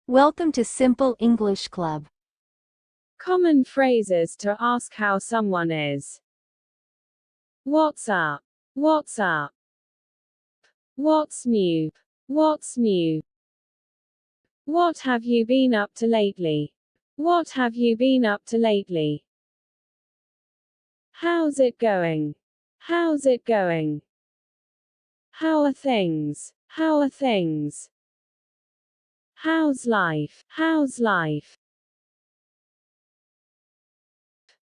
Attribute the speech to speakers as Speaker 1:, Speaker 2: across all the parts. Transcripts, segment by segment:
Speaker 1: Welcome to Simple English Club.
Speaker 2: Common phrases to ask how someone is. What's up? What's up? What's new? What's new? What have you been up to lately? What have you been up to lately? How's it going? How's it going? How are things? How are things? How's life? How's life?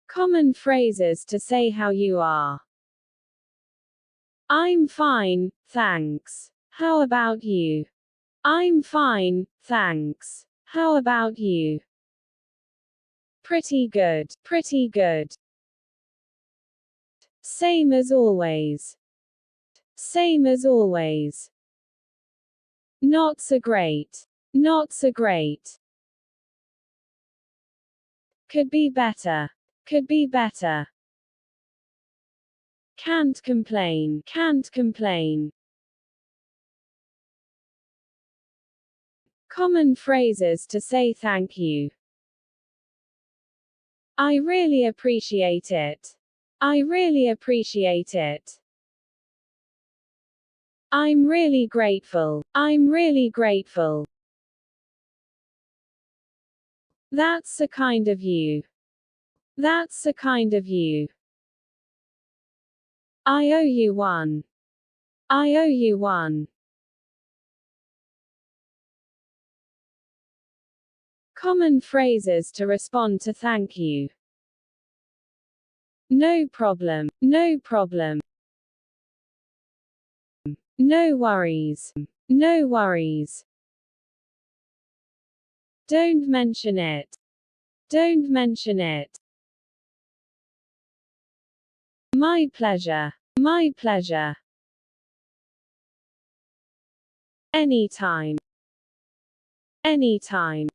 Speaker 2: Common phrases to say how you are. I'm fine, thanks. How about you? I'm fine, thanks. How about you? Pretty good, pretty good. Same as always. Same as always. Not so great. Not so great. Could be better. Could be better. Can't complain. Can't complain. Common phrases to say thank you. I really appreciate it. I really appreciate it. I'm really grateful. I'm really grateful. That's so kind of you. That's so kind of you. I owe you one. I owe you one. Common phrases to respond to thank you. No problem. No problem. No worries. No worries. Don't mention it. Don't mention it. My pleasure. My pleasure. Anytime. Anytime.